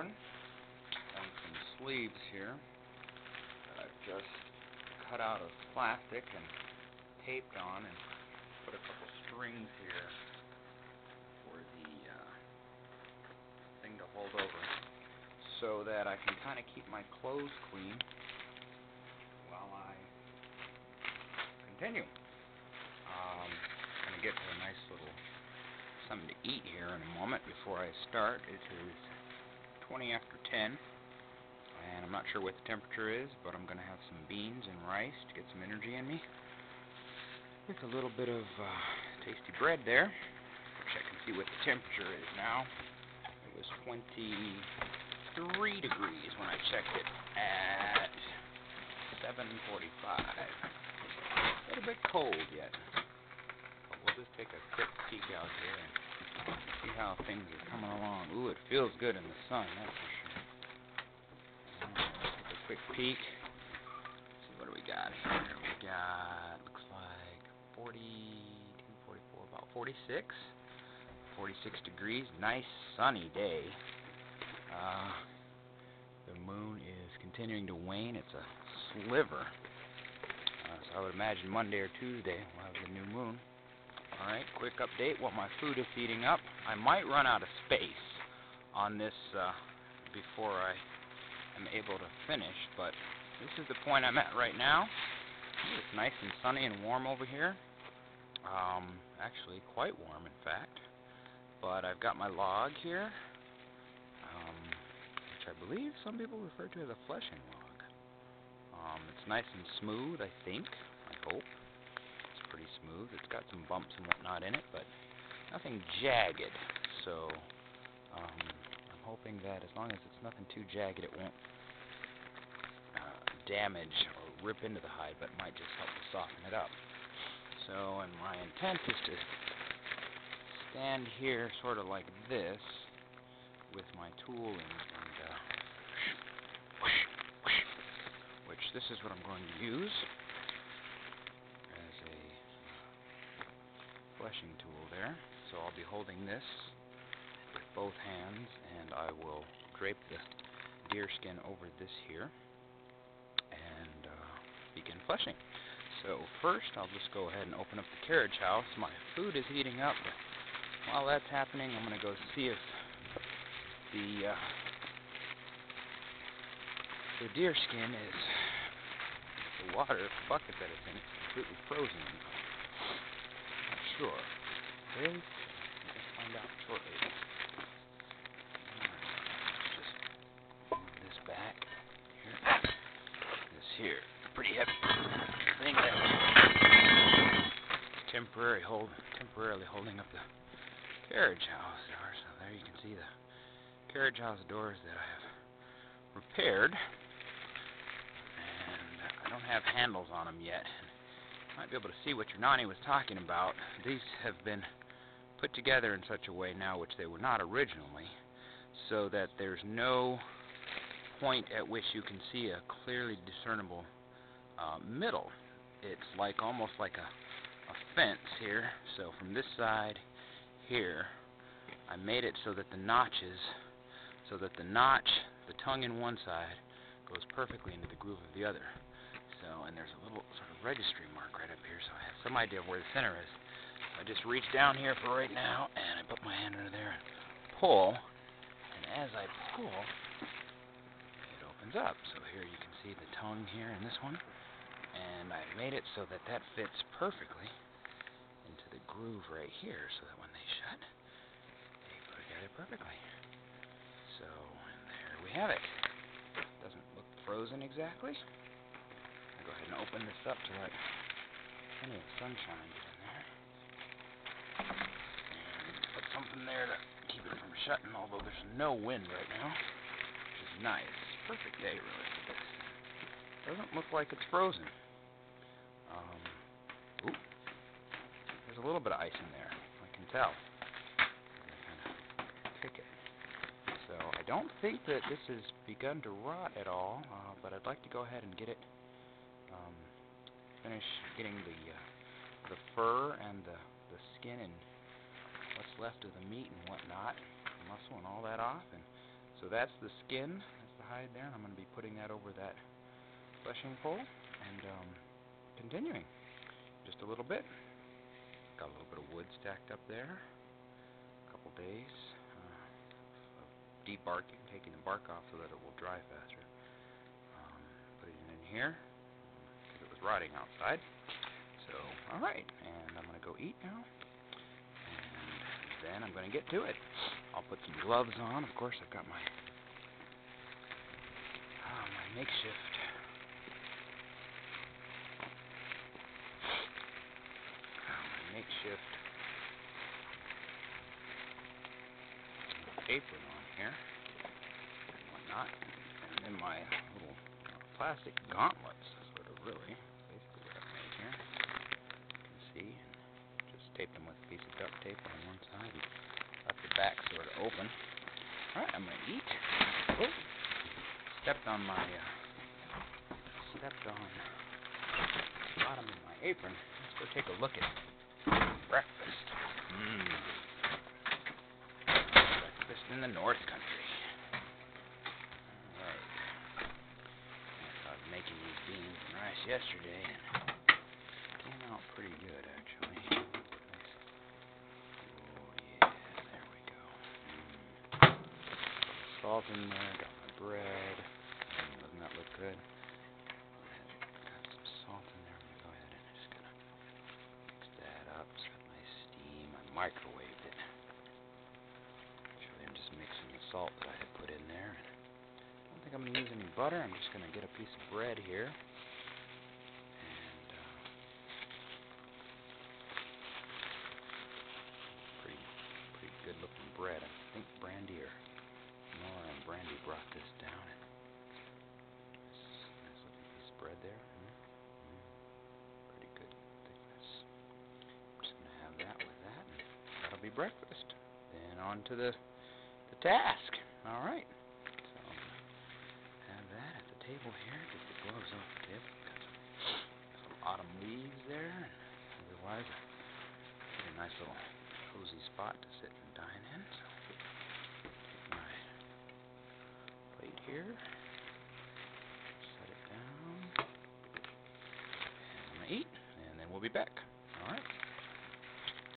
apron and some sleeves here that I've just cut out of plastic and taped on, and put a couple strings here for the thing to hold over, so that I can kind of keep my clothes clean while I continue. I'm going to get to a nice little something to eat here in a moment before I start. It is 20 after 10, and I'm not sure what the temperature is, but I'm going to have some beans and rice to get some energy in me, with a little bit of tasty bread there, which I can see what the temperature is now. It was 23 degrees when I checked it at 7:45. A little bit cold yet. We'll just take a quick peek out here and see how things are coming along. Ooh, it feels good in the sun, that's for sure. Take a quick peek. See, what do we got here? We got, looks like 42, 44, about 46 degrees. Nice sunny day. The moon is continuing to wane. It's a sliver. So I would imagine Monday or Tuesday we'll have the new moon. Alright, quick update while my food is heating up. I might run out of space on this before I am able to finish, but this is the point I'm at right now. It's nice and sunny and warm over here. Actually quite warm, in fact. But I've got my log here, which I believe some people refer to as a fleshing log. It's nice and smooth, I think. I hope. Pretty smooth. It's got some bumps and whatnot in it, but nothing jagged. So I'm hoping that as long as it's nothing too jagged, it won't damage or rip into the hide, but might just help to soften it up. So, and my intent is to stand here sort of like this with my tool and which this is what I'm going to use as a fleshing tool there. So I'll be holding this with both hands, and I will drape the deerskin over this here and begin fleshing. So first I'll just go ahead and open up the carriage house. My food is heating up, but while that's happening, I'm going to go see if the deerskin is, the water bucket that it's in is completely frozen. Not sure. Is? Let's find out shortly. Just move this back here. This here, pretty heavy thing that is temporarily holding up the carriage house door. So there you can see the carriage house doors that I have repaired. I don't have handles on them yet. You might be able to see what your Nani was talking about. These have been put together in such a way now, which they were not originally, so that there's no point at which you can see a clearly discernible middle. It's like almost like a fence here. So from this side here, I made it so that the notches, the tongue in one side goes perfectly into the groove of the other. So, and there's a little sort of registry mark right up here, so I have some idea of where the center is. So I just reach down here for right now, and I put my hand under there and pull, and as I pull, it opens up. So here you can see the tongue here in this one, and I've made it so that that fits perfectly into the groove right here, so that when they shut, they go together perfectly. So, and there we have it. Doesn't look frozen exactly. I'll go ahead and open this up to let plenty of sunshine get in there. And put something there to keep it from shutting, although there's no wind right now, which is nice. Perfect day, really, for this. Doesn't look like it's frozen. Ooh, there's a little bit of ice in there, I can tell. I kind of kick it. So I don't think that this has begun to rot at all, but I'd like to go ahead and get it, finish getting the fur and the skin and what's left of the meat and whatnot, the muscle and all that off, and So that's the skin, that's the hide there, and I'm going to be putting that over that fleshing pole and continuing just a little bit. Got a little bit of wood stacked up there. A couple days of debarking, taking the bark off so that it will dry faster. Putting it in here because it was rotting outside. So, alright, and I'm going to go eat now. And then I'm going to get to it. I'll put some gloves on. Of course, I've got my makeshift apron on here and whatnot, and then my little plastic gauntlets, sort of really, basically what I've made here. You can see, and just taped them with a piece of duct tape on one side and left the back sort of open. Alright, I'm going to eat. Oh, stepped on the bottom of my apron. Let's go take a look at breakfast. Breakfast in the North Country. Alright. I was making these beans and rice yesterday, and it came out pretty good, actually. Nice. Oh, yeah, there we go. Salt in there, got my bread. Doesn't that look good? Got some salt in there. I'm going to go ahead and just kind of mix that up. It's got nice steam. I microwaved it. Actually, I'm just mixing the salt that I had put in there. I don't think I'm going to use any butter. I'm just going to get a piece of bread here. And pretty good looking bread. I think Brandy or Nora and Brandy brought this down. Nice looking piece of bread there. Pretty good thickness. I'm just going to have that with that, and that'll be breakfast. Then on to the task. Alright. So I'm going to have that at the table here. Get the gloves off the table. Got some autumn leaves there. And otherwise, get a nice little cozy spot to sit and dine in. So take my plate here. Set it down. And I'm going to eat. And then we'll be back.